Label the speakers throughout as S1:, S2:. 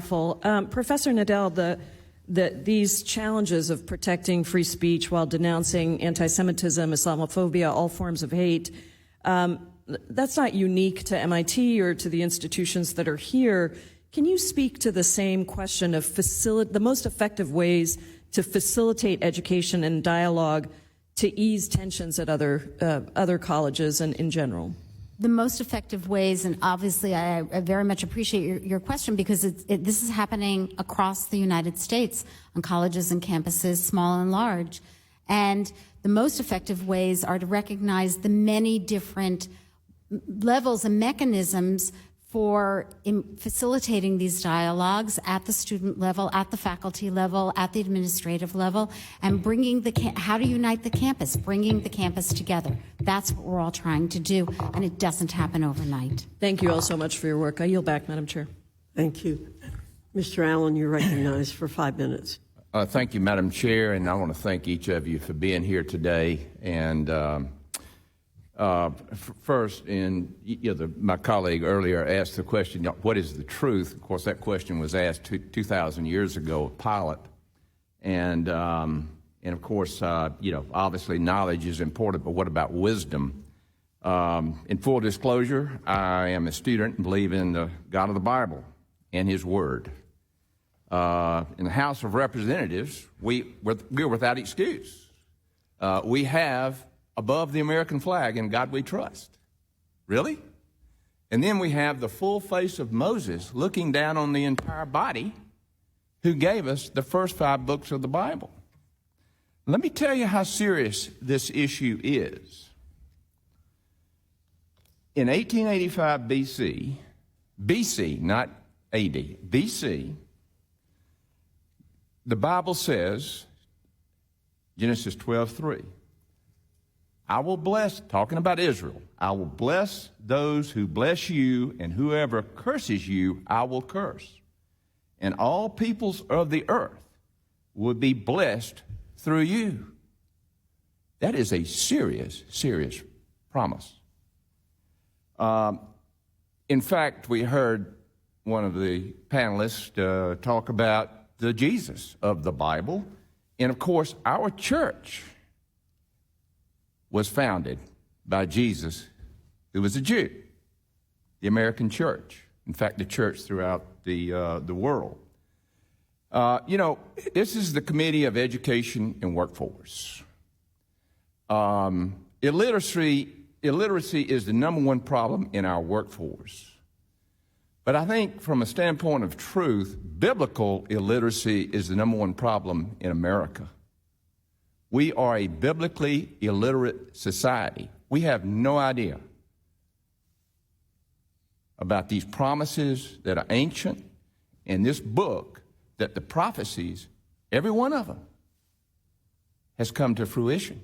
S1: Professor Nadel, these challenges of protecting free speech while denouncing anti-Semitism, Islamophobia, all forms of hate, that's not unique to MIT or to the institutions that are here. Can you speak to the same question of the most effective ways to facilitate education and dialogue to ease tensions at other colleges and in general?
S2: The most effective ways, and obviously I very much appreciate your question, because this is happening across the United States on colleges and campuses, small and large. And the most effective ways are to recognize the many different levels and mechanisms for facilitating these dialogues at the student level, at the faculty level, at the administrative level, and bringing how to unite the campus, bringing the campus together. That's what we're all trying to do, and it doesn't happen overnight.
S1: Thank you all so much for your work. I yield back, Madam Chair.
S3: Thank you. Mr. Allen, you're recognized for 5 minutes.
S4: Thank you, Madam Chair, and I want to thank each of you for being here today. And first, my colleague earlier asked the question, what is the truth? Of course, that question was asked 2,000 years ago of Pilate. And of course, obviously knowledge is important, but what about wisdom? In full disclosure, I am a student and believe in the God of the Bible and His Word. In the House of Representatives, we're without excuse. We have above the American flag, "In God We Trust." Really? And then we have the full face of Moses looking down on the entire body, who gave us the first 5 books of the Bible. Let me tell you how serious this issue is. In 1885 BC, not AD, BC, the Bible says, Genesis 12:3, I will bless, talking about Israel, I will bless those who bless you, and whoever curses you, I will curse. And all peoples of the earth will be blessed through you. That is a serious, serious promise. In fact, we heard one of the panelists talk about the Jesus of the Bible. And of course, our church was founded by Jesus, who was a Jew, the American church. In fact, the church throughout the world. This is the Committee of Education and Workforce. Illiteracy is the #1 problem in our workforce. But I think from a standpoint of truth, biblical illiteracy is the #1 problem in America. We are a biblically illiterate society. We have no idea about these promises that are ancient, and this book that the prophecies, every one of them, has come to fruition.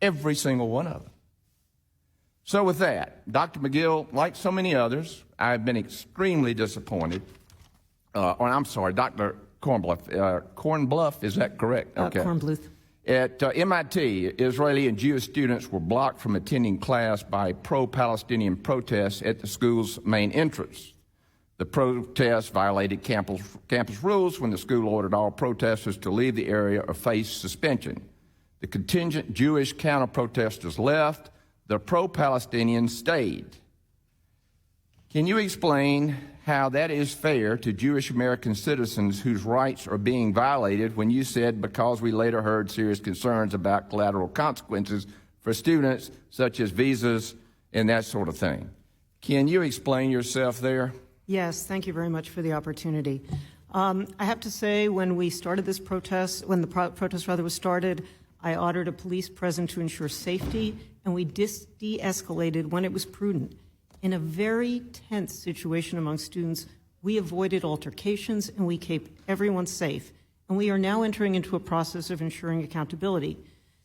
S4: Every single one of them. So with that, Dr. McGill, like so many others, I've been extremely disappointed. Dr. Kornbluth, is that correct?
S1: Okay. Kornbluth.
S4: At MIT, Israeli and Jewish students were blocked from attending class by pro-Palestinian protests at the school's main entrance. The protests violated campus rules when the school ordered all protesters to leave the area or face suspension. The contingent Jewish counter-protesters left. The pro-Palestinians stayed. Can you explain how that is fair to Jewish American citizens whose rights are being violated when you said because we later heard serious concerns about collateral consequences for students such as visas and that sort of thing? Can you explain yourself there?
S3: Yes, thank you very much for the opportunity. I have to say, when we started this protest, when the protest was started, I ordered a police presence to ensure safety, and we de-escalated when it was prudent. In a very tense situation among students, we avoided altercations and we kept everyone safe. And we are now entering into a process of ensuring accountability.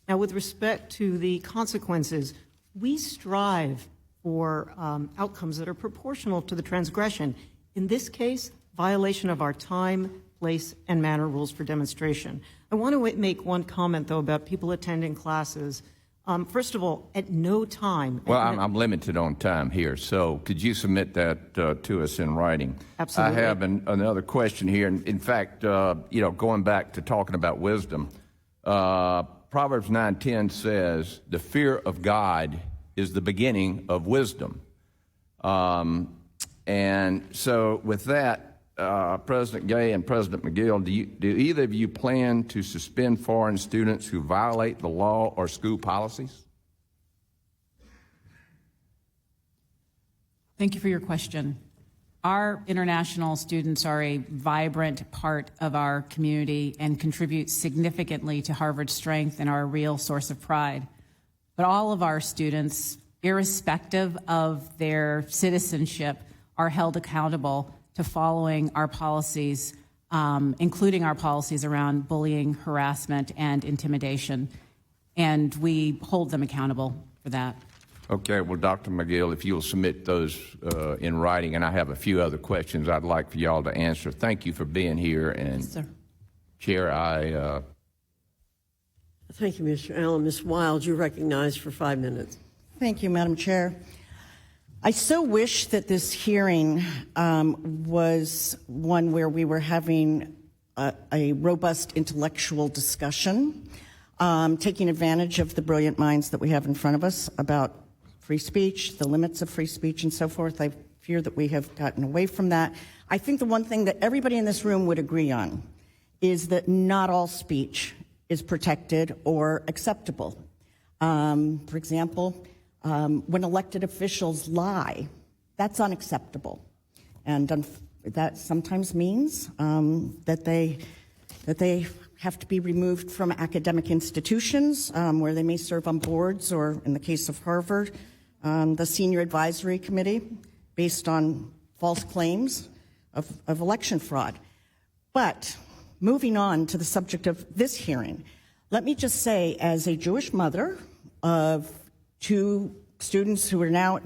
S3: Now, with respect to the consequences, we strive for outcomes that are proportional to the transgression. In this case, violation of our time, place, and manner rules for demonstration. I want to make one comment, though, about people attending classes. First of all, at no time.
S4: Well, I'm limited on time here, so could you submit that to us in writing?
S3: Absolutely.
S4: I have another question here. In fact, going back to talking about wisdom, Proverbs 9:10 says, "The fear of God is the beginning of wisdom." And so with that, President Gay and President McGill, do either of you plan to suspend foreign students who violate the law or school policies?
S5: Thank you for your question. Our international students are a vibrant part of our community and contribute significantly to Harvard's strength and are a real source of pride. But all of our students, irrespective of their citizenship, are held accountable to following our policies, including our policies around bullying, harassment, and intimidation. And we hold them accountable for that.
S4: Okay, well, Dr. McGill, if you'll submit those in writing, and I have a few other questions I'd like for y'all to answer. Thank you for being here. And
S5: Yes, sir.
S4: Chair,
S6: Thank you, Mr. Allen. Ms. Wild, you're recognized for 5 minutes.
S7: Thank you, Madam Chair. I so wish that this hearing was one where we were having a robust intellectual discussion, taking advantage of the brilliant minds that we have in front of us about free speech, the limits of free speech, and so forth. I fear that we have gotten away from that. I think the one thing that everybody in this room would agree on is that not all speech is protected or acceptable. For example, when elected officials lie, that's unacceptable. And that sometimes means that they have to be removed from academic institutions where they may serve on boards or, in the case of Harvard, the Senior Advisory Committee, based on false claims of election fraud. But moving on to the subject of this hearing, let me just say, as a Jewish mother of 2 students who are now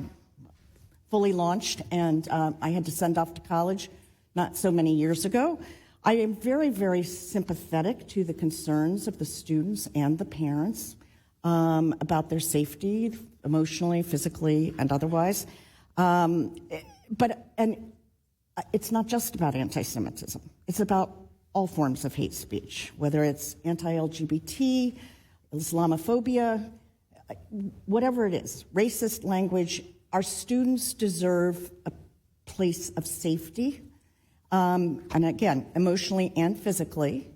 S7: fully launched, and I had to send off to college not so many years ago, I am very, very sympathetic to the concerns of the students and the parents about their safety, emotionally, physically, and otherwise. But it's not just about anti-Semitism. It's about all forms of hate speech, whether it's anti-LGBT, Islamophobia, whatever it is, racist language. Our students deserve a place of safety, and again, emotionally and physically.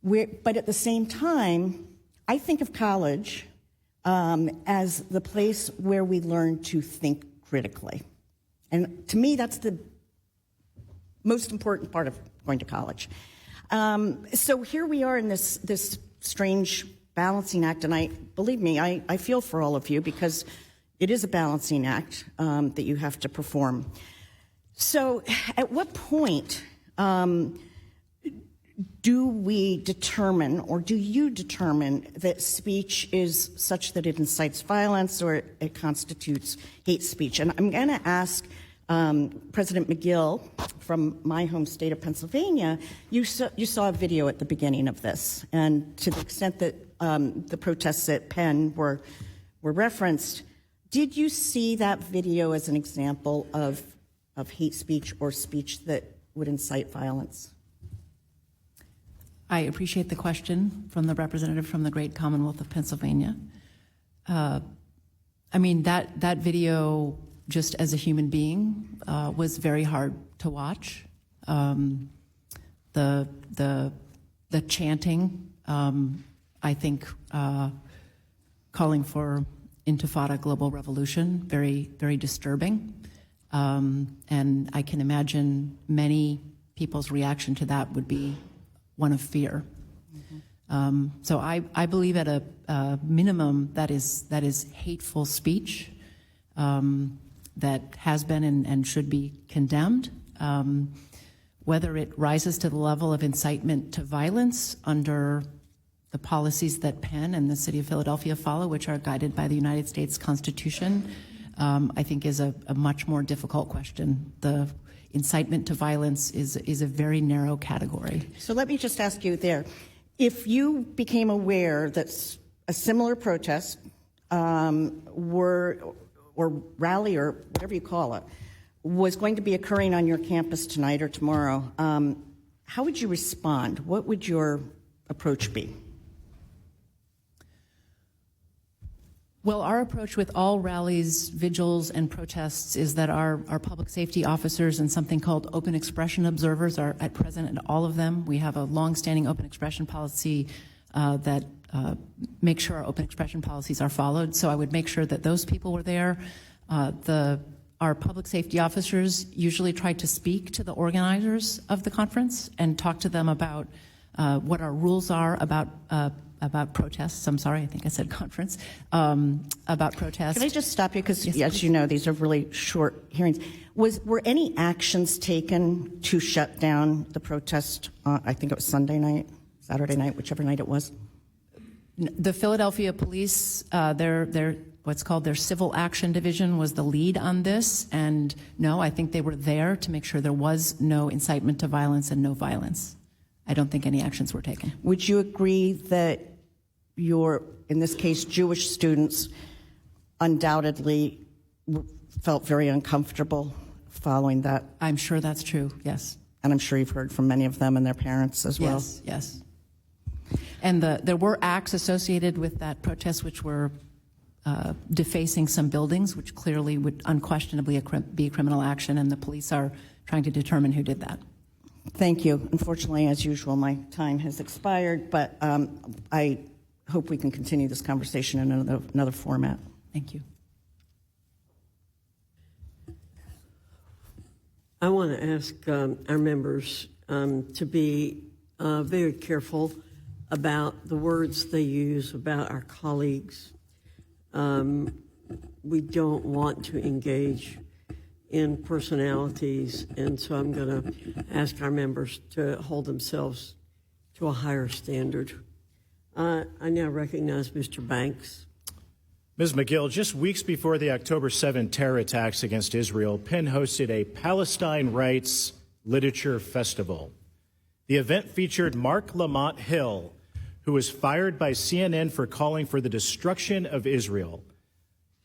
S7: But at the same time, I think of college as the place where we learn to think critically. And to me, that's the most important part of going to college. So here we are in this strange balancing act, and believe me, I feel for all of you because it is a balancing act that you have to perform. So at what point do we determine, or do you determine, that speech is such that it incites violence or it constitutes hate speech? And I'm going to ask President McGill from my home state of Pennsylvania. You saw a video at the beginning of this, and to the extent that the protests at Penn were referenced, did you see that video as an example of hate speech or speech that would incite violence?
S5: I appreciate the question from the representative from the great Commonwealth of Pennsylvania. I mean, that video, just as a human being, was very hard to watch. The chanting, I think, calling for Intifada global revolution, very, very disturbing. And I can imagine many people's reaction to that would be one of fear. Mm-hmm. So I believe at a minimum that is hateful speech that has been and should be condemned. Whether it rises to the level of incitement to violence under the policies that Penn and the city of Philadelphia follow, which are guided by the United States Constitution, I think is a much more difficult question. The incitement to violence is a very narrow category.
S7: So let me just ask you there, if you became aware that a similar protest or rally or whatever you call it was going to be occurring on your campus tonight or tomorrow, how would you respond? What would your approach be?
S5: Well, our approach with all rallies, vigils, and protests is that our public safety officers and something called open expression observers are at present at all of them. We have a long-standing open expression policy that makes sure our open expression policies are followed. So I would make sure that those people were there. Our public safety officers usually try to speak to the organizers of the conference and talk to them about what our rules are about protests. I'm sorry, I think I said conference. About protests.
S7: Can I just stop you? Because,
S5: Yes,
S7: as
S5: please.
S7: you know, these are really short hearings. Were any actions taken to shut down the protest? I think it was Sunday night, Saturday night, whichever night it was.
S5: The Philadelphia police, their what's called their civil action division was the lead on this. And no, I think they were there to make sure there was no incitement to violence and no violence. I don't think any actions were taken.
S7: Would you agree that your, in this case, Jewish students undoubtedly felt very uncomfortable following that?
S5: I'm sure that's true, yes.
S7: And I'm sure you've heard from many of them and their parents as well.
S5: Yes, yes. And there were acts associated with that protest which were defacing some buildings, which clearly would unquestionably be criminal action, and the police are trying to determine who did that.
S7: Thank you. Unfortunately, as usual, my time has expired, but I hope we can continue this conversation in another format.
S5: Thank you.
S6: I want to ask our members to be very careful about the words they use about our colleagues. We don't want to engage in personalities, and so I'm going to ask our members to hold themselves to a higher standard. I now recognize Mr. Banks.
S8: Ms. McGill, just weeks before the October 7 terror attacks against Israel, Penn hosted a Palestine Rights Literature Festival. The event featured Mark Lamont Hill, who was fired by CNN for calling for the destruction of Israel.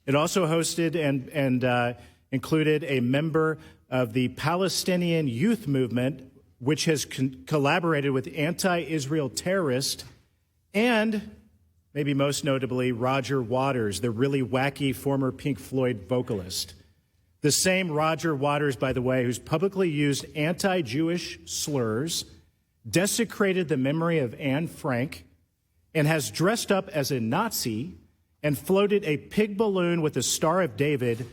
S8: It also hosted and included a member of the Palestinian Youth Movement, which has collaborated with anti-Israel terrorists, and maybe most notably, Roger Waters, the really wacky former Pink Floyd vocalist. The same Roger Waters, by the way, who's publicly used anti-Jewish slurs, desecrated the memory of Anne Frank, and has dressed up as a Nazi and floated a pig balloon with the Star of David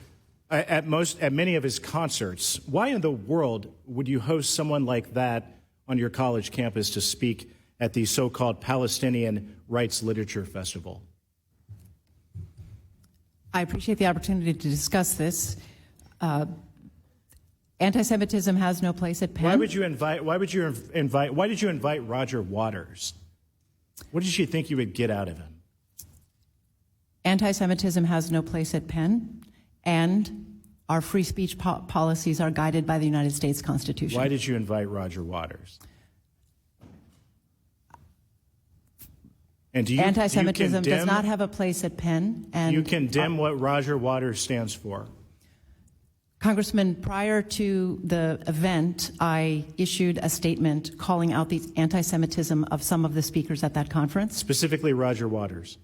S8: at many of his concerts. Why in the world would you host someone like that on your college campus to speak at the so-called Palestinian Rights Literature Festival?
S5: I appreciate the opportunity to discuss this. Anti-Semitism has no place at Penn.
S8: Why did you invite Roger Waters? What did you think you would get out of him?
S5: Anti-Semitism has no place at Penn, and our free speech policies are guided by the United States Constitution.
S8: Why did you invite Roger Waters? And
S5: Anti-Semitism does not have a place at Penn. And
S8: you condemn what Roger Waters stands for.
S5: Congressman, prior to the event, I issued a statement calling out the anti-Semitism of some of the speakers at that conference.
S8: Specifically Roger Waters.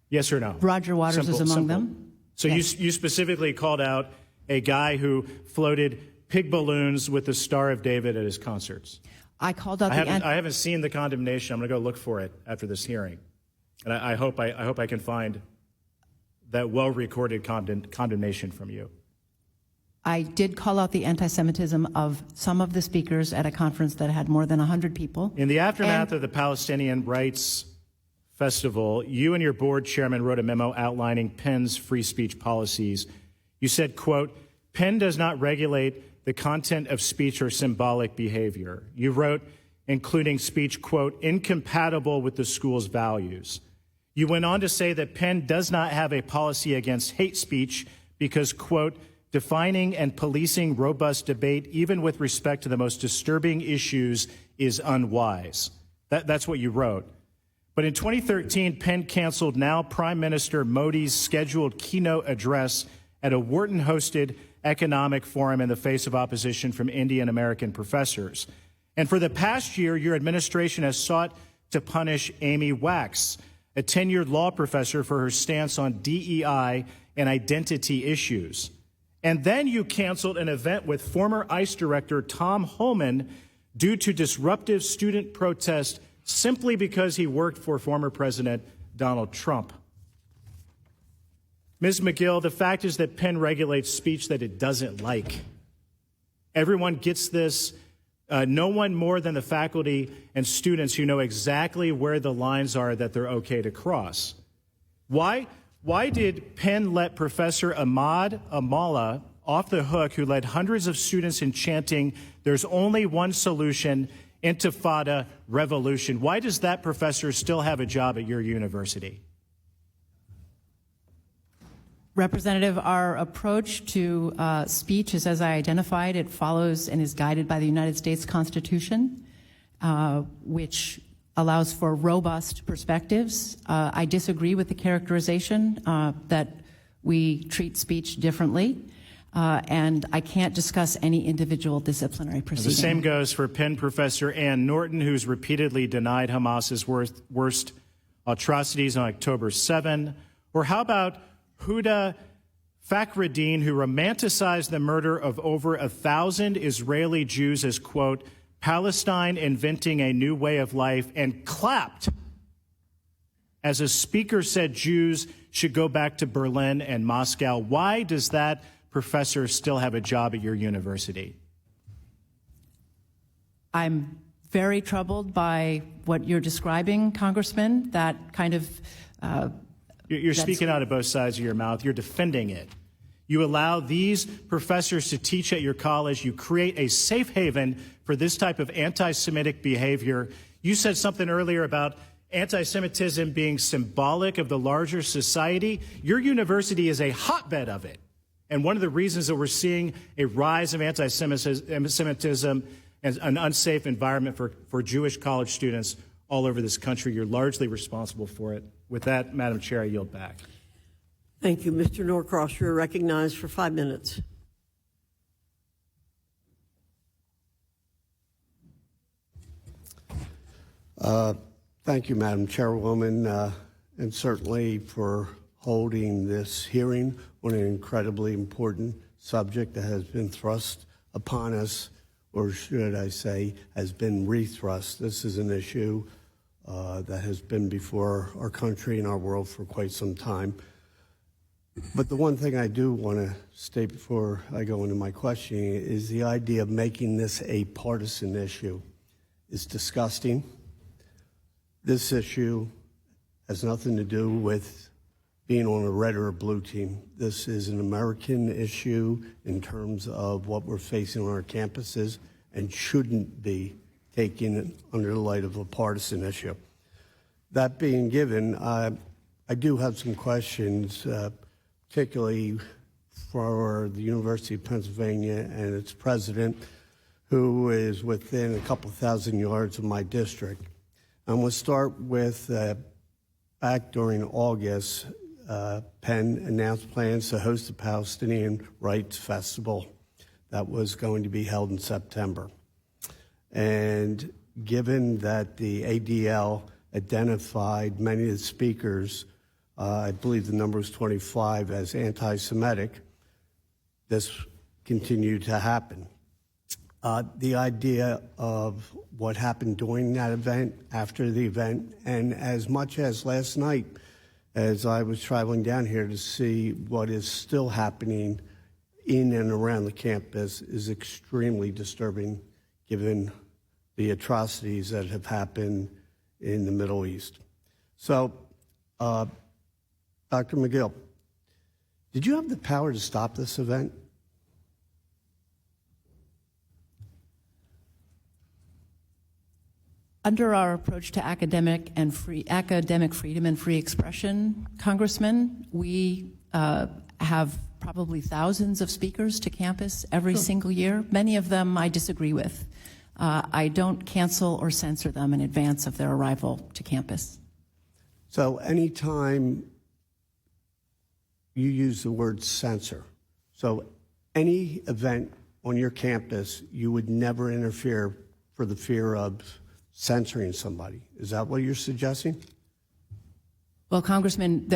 S8: Yes or no?
S5: Roger Waters is among them.
S8: So
S5: yes.
S8: you specifically called out a guy who floated pig balloons with the Star of David at his concerts.
S5: I called out
S8: I haven't seen the condemnation. I'm going to go look for it after this hearing. And I hope I can find that well-recorded condemnation from you.
S5: I did call out the anti-Semitism of some of the speakers at a conference that had more than 100 people.
S8: In the aftermath of the Palestinian Rights Festival, you and your board chairman wrote a memo outlining Penn's free speech policies. You said, quote, Penn does not regulate the content of speech or symbolic behavior. You wrote, including speech, quote, incompatible with the school's values. You went on to say that Penn does not have a policy against hate speech because, quote, defining and policing robust debate, even with respect to the most disturbing issues, is unwise. That's what you wrote. But in 2013, Penn canceled now Prime Minister Modi's scheduled keynote address at a Wharton-hosted economic forum in the face of opposition from Indian American professors. And for the past year, your administration has sought to punish Amy Wax, a tenured law professor, for her stance on DEI and identity issues. And then you canceled an event with former ICE Director Tom Homan due to disruptive student protest simply because he worked for former President Donald Trump. Ms. McGill, the fact is that Penn regulates speech that it doesn't like. Everyone gets this. No one more than the faculty and students who know exactly where the lines are that they're okay to cross. Why did Penn let Professor Ahmad Amala off the hook, who led hundreds of students in chanting, "There's only one solution, Intifada revolution"? Why does that professor still have a job at your university?
S5: Representative, our approach to speech is, as I identified, it follows and is guided by the United States Constitution, which allows for robust perspectives. I disagree with the characterization that we treat speech differently, and I can't discuss any individual disciplinary proceeding.
S8: The same goes for Penn professor Ann Norton, who's repeatedly denied Hamas's worst atrocities on October 7. Or how about Huda Fakhreddin, who romanticized the murder of over 1,000 Israeli Jews as, quote, Palestine inventing a new way of life, and clapped as a speaker said Jews should go back to Berlin and Moscow? Why does that professor still have a job at your university?
S5: I'm very troubled by what you're describing, Congressman, that kind of...
S8: You're speaking out of both sides of your mouth. You're defending it. You allow these professors to teach at your college. You create a safe haven for this type of anti-Semitic behavior. You said something earlier about anti-Semitism being symbolic of the larger society. Your university is a hotbed of it. And one of the reasons that we're seeing a rise of anti-Semitism and an unsafe environment for Jewish college students all over this country, you're largely responsible for it. With that, Madam Chair, I yield back.
S6: Thank you. Mr. Norcross, you're recognized for 5 minutes.
S9: Thank you, Madam Chairwoman, and certainly for holding this hearing on an incredibly important subject that has been thrust upon us, or should I say, has been rethrust. This is an issue that has been before our country and our world for quite some time. But the one thing I do want to state before I go into my questioning is the idea of making this a partisan issue is disgusting. This issue has nothing to do with being on a red or a blue team. This is an American issue in terms of what we're facing on our campuses and shouldn't be taken under the light of a partisan issue. That being given, I do have some questions, particularly for the University of Pennsylvania and its president, who is within a couple thousand yards of my district. I'm going to start with back during August, Penn announced plans to host the Palestinian Rights Festival that was going to be held in September. And given that the ADL identified many of the speakers, I believe the number was 25, as anti-Semitic, this continued to happen. The idea of what happened during that event, after the event, and as much as last night, as I was traveling down here to see what is still happening in and around the campus, is extremely disturbing given the atrocities that have happened in the Middle East. So, Dr. McGill, did you have the power to stop this event?
S5: Under our approach to academic freedom and free expression, Congressman, we have probably thousands of speakers to campus every single year. Many of them I disagree with. I don't cancel or censor them in advance of their arrival to campus.
S9: So anytime you use the word censor, so any event on your campus, you would never interfere for the fear of censoring somebody. Is that what you're suggesting?
S5: Well, Congressman,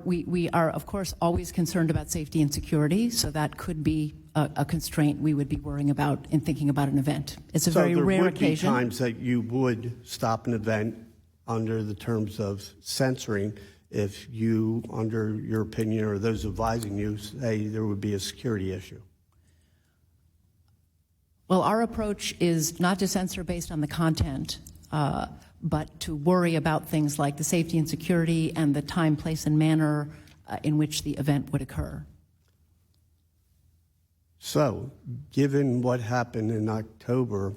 S5: we are, of course, always concerned about safety and security, so that could be a constraint we would be worrying about in thinking about an event. It's a very rare occasion.
S9: So there would be times that you would stop an event under the terms of censoring if you, under your opinion or those advising you, say there would be a security issue.
S5: Well, our approach is not to censor based on the content, but to worry about things like the safety and security and the time, place, and manner in which the event would occur.
S9: So, given what happened in October,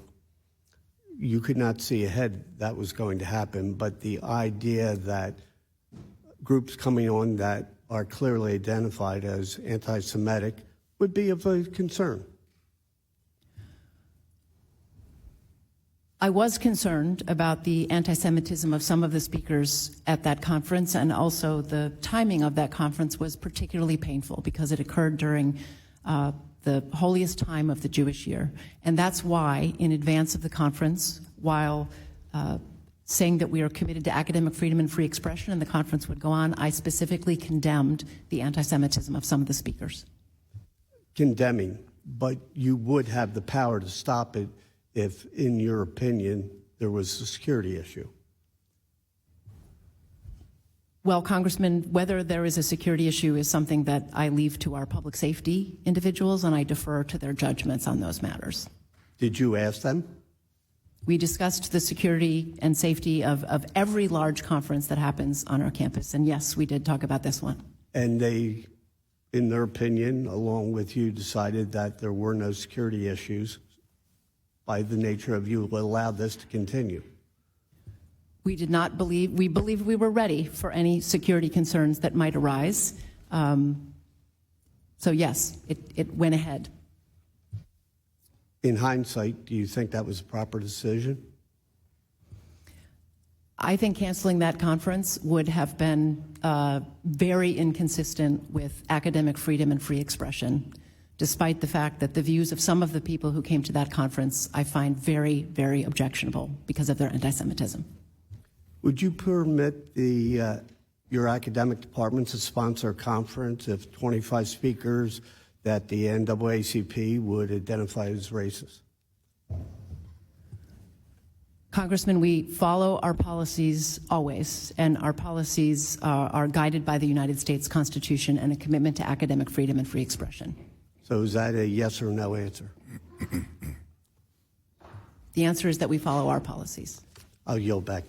S9: you could not see ahead that was going to happen, but the idea that groups coming on that are clearly identified as anti-Semitic would be of a concern.
S5: I was concerned about the anti-Semitism of some of the speakers at that conference, and also the timing of that conference was particularly painful because it occurred during the holiest time of the Jewish year. And that's why, in advance of the conference, while saying that we are committed to academic freedom and free expression and the conference would go on, I specifically condemned the anti-Semitism of some of the speakers.
S9: Condemning, but you would have the power to stop it if, in your opinion, there was a security issue.
S5: Well, Congressman, whether there is a security issue is something that I leave to our public safety individuals, and I defer to their judgments on those matters.
S9: Did you ask them?
S5: We discussed the security and safety of every large conference that happens on our campus, and yes, we did talk about this one.
S9: And they, in their opinion, along with you, decided that there were no security issues by the nature of you allowed this to continue.
S5: We did not believe, we believed we were ready for any security concerns that might arise. So yes, it went ahead.
S9: In hindsight, do you think that was a proper decision?
S5: I think canceling that conference would have been very inconsistent with academic freedom and free expression, despite the fact that the views of some of the people who came to that conference I find very, very objectionable because of their anti-Semitism.
S9: Would you permit your academic department to sponsor a conference if 25 speakers that the NAACP would identify as racist?
S5: Congressman, we follow our policies always, and our policies are guided by the United States Constitution and a commitment to academic freedom and free expression.
S9: So is that a yes or no answer?
S5: The answer is that we follow our policies.
S9: I'll yield back.